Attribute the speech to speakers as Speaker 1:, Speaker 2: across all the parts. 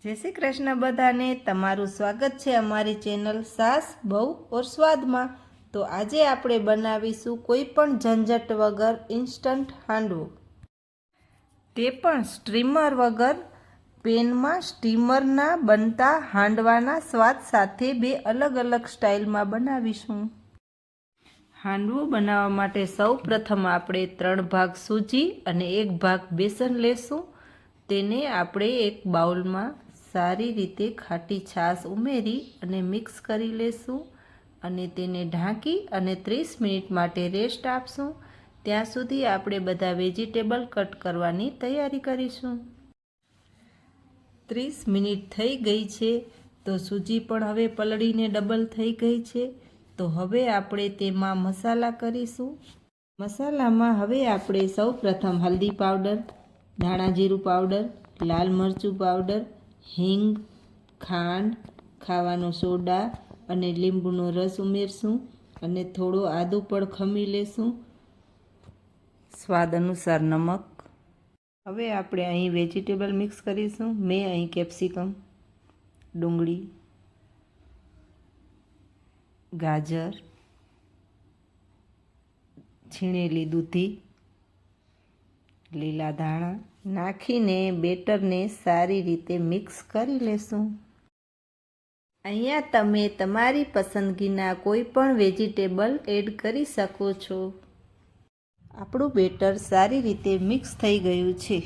Speaker 1: जय श्री कृष्ण बधाने तमारू स्वागत है अमारी चेनल सास बहु और स्वाद में। तो आजे आपणे बनावीशुं कोईपण झंझट वगर इंस्टंट हांडवो, ते पण स्टीमर वगर पेन में स्टीमरना बनता हांडवाना स्वाद साथे बे अलग अलग स्टाइल में बनावीशुं। हांडवो बनावा माटे सौ प्रथम आपणे 3 भाग सूजी अने 1 भाग बेसन लेशुं। तेने आपणे एक बाउल में सारी रीते खाटी छाश उमेरी अने मिक्स करी लेशुं अने तेने ढांकी अने 30 मिनिट माटे रेस्ट आपशुं। त्यां सुधी आपणे बधा वेजिटेबल कट करवानी तैयारी करीशुं। 30 मिनिट थई गई छे तो सूजी पण हवे पलळीने डबल थई गई छे। तो हवे आपणे तेमां मसाला करीशुं। मसालामां हवे आपणे सौ प्रथम हल्दी पाउडर, धाणा जीरुं पाउडर, लाल मरचुं पाउडर, हींग, खांड, खावानो सोडा अने લીંબુનો रस उमेरशुं अने थोड़ो आदु पण खमी लेशुं। स्वाद अनुसार नमक। हवे आपणे अहीं वेजिटेबल मिक्स करीशुं। मैं अहीं केप्सिकम, डूंगળી, गाजर, छीणेली दूधी, લીલા ધાણા નાખીને બેટરને સારી રીતે મિક્સ કરી લેશું। અહીંયા તમે તમારી પસંદગીના કોઈ પણ વેજીટેબલ એડ કરી શકો છો। આપણું બેટર સારી રીતે મિક્સ થઈ ગયું છે।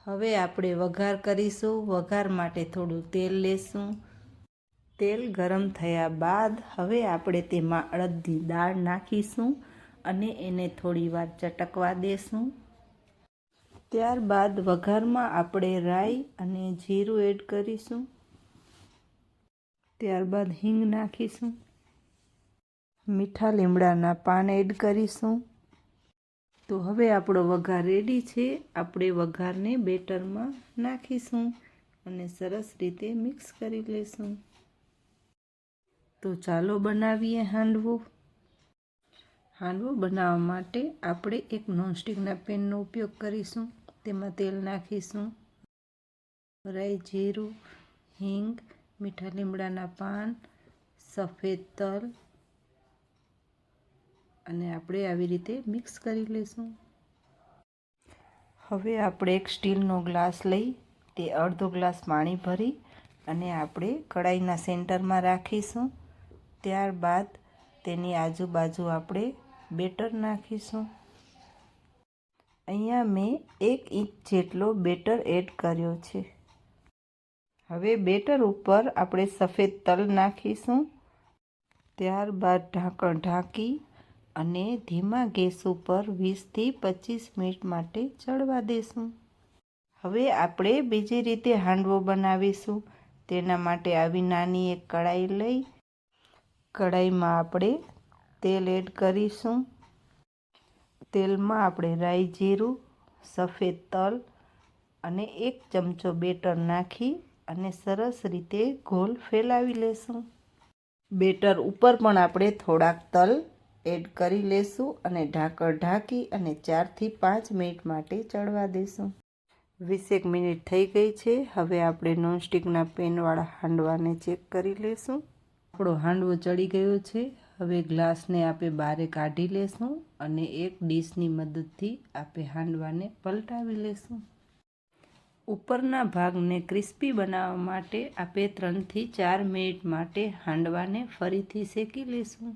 Speaker 1: હવે આપણે વઘાર કરીશું। વઘાર માટે થોડું તેલ લેશું। તેલ ગરમ થયા બાદ હવે આપણે તેમાં અડદની દાળ નાખીશું અને એને થોડીવાર ચટકવા દેશું। ત્યારબાદ વઘારમાં આપણે રાઈ અને જીરું એડ કરીશું। ત્યારબાદ હિંગ નાખીશું। મીઠા લીમડાના પાન એડ કરીશું। તો હવે આપણો વઘાર રેડી છે। આપણે વઘારને બેટરમાં નાખીશું અને સરસ રીતે મિક્સ કરી લેશું। તો ચાલો બનાવીએ હાંડવો। હાંડવો બનાવવા માટે આપણે એક નોનસ્ટિકના પેનનો ઉપયોગ કરીશું। તેમાં તેલ નાખીશું। રાઈ, જીરું, હિંગ, મીઠા લીમડાના પાન, સફેદ તલ અને આપણે આવી રીતે મિક્સ કરી લેશું। હવે આપણે એક સ્ટીલનો ગ્લાસ લઈ તે અડધો ગ્લાસ પાણી ભરી અને આપણે કડાઈના સેન્ટરમાં રાખીશું। ત્યારબાદ તેની આજુબાજુ આપણે બેટર નાખીશું। અહીંયા મેં 1 ઇંચ જેટલો બેટર એડ કર્યો છે। હવે બેટર ઉપર આપણે સફેદ તલ નાખીશું। ત્યારબાદ ઢાંકણ ઢાંકી અને ધીમા ગેસ ઉપર 20 થી 25 મિનિટ માટે ચડવા દેશું। હવે આપણે બીજી રીતે હાંડવો બનાવીશું। તેના માટે આવી નાની એક કડાઈ લઈ કડાઈમાં આપણે તેલ એડ કરીશું। તેલમાં આપણે રાઈ, જીરું, સફેદ તલ અને 1 ચમચો બેટર નાખી અને સરસ રીતે ગોળ ફેલાવી લેશું। બેટર ઉપર પણ આપણે થોડાક તલ એડ કરી લેશું અને ઢાંકણ ઢાંકી અને 4 થી 5 મિનિટ માટે ચડવા દેશું। 20 મિનિટ થઈ ગઈ છે। હવે આપણે નોનસ્ટિકના પેનવાળા હાંડવાને ચેક કરી લેશું। આપણો હાંડવો ચડી ગયો છે। હવે ગ્લાસને આપણે બહાર કાઢી લેશું અને એક ડીશની મદદથી આપણે હાંડવાને પલટાવી લેશું। ઉપરના ભાગને ક્રિસ્પી બનાવવા માટે આપણે 3 થી 4 મિનિટ માટે હાંડવાને ફરીથી શેકી લેશું।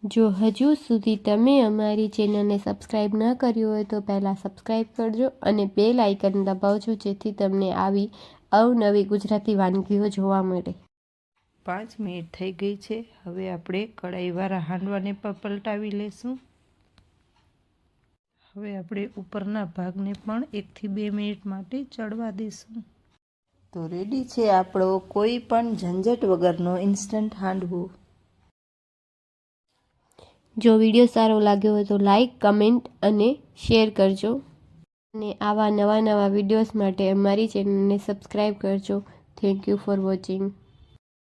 Speaker 2: જો હજુ સુધી તમે અમારી ચેનલને સબસ્ક્રાઈબ ન કર્યું હોય તો પહેલાં સબસ્ક્રાઈબ કરજો અને બેલ આઇકન દબાવજો જેથી તમને આવી અવનવી ગુજરાતી વાનગીઓ જોવા મળે।
Speaker 1: 5 મિનિટ થઈ ગઈ છે। હવે આપણે કડાઈવાળા હાંડવાને પણ પલટાવી લેશું। હવે આપણે ઉપરના ભાગને પણ 1 થી 2 મિનિટ માટે ચડવા દેશું। તો રેડી છે આપણો કોઈ પણ ઝંઝટ વગરનો ઇન્સ્ટન્ટ હાંડવો।
Speaker 2: જો વિડીયો સારો લાગ્યો હોય તો લાઈક, કમેન્ટ અને શેર કરજો અને આવા નવા વિડીયોઝ માટે અમારી ચેનલને સબસ્ક્રાઈબ કરજો। Thank you for watching.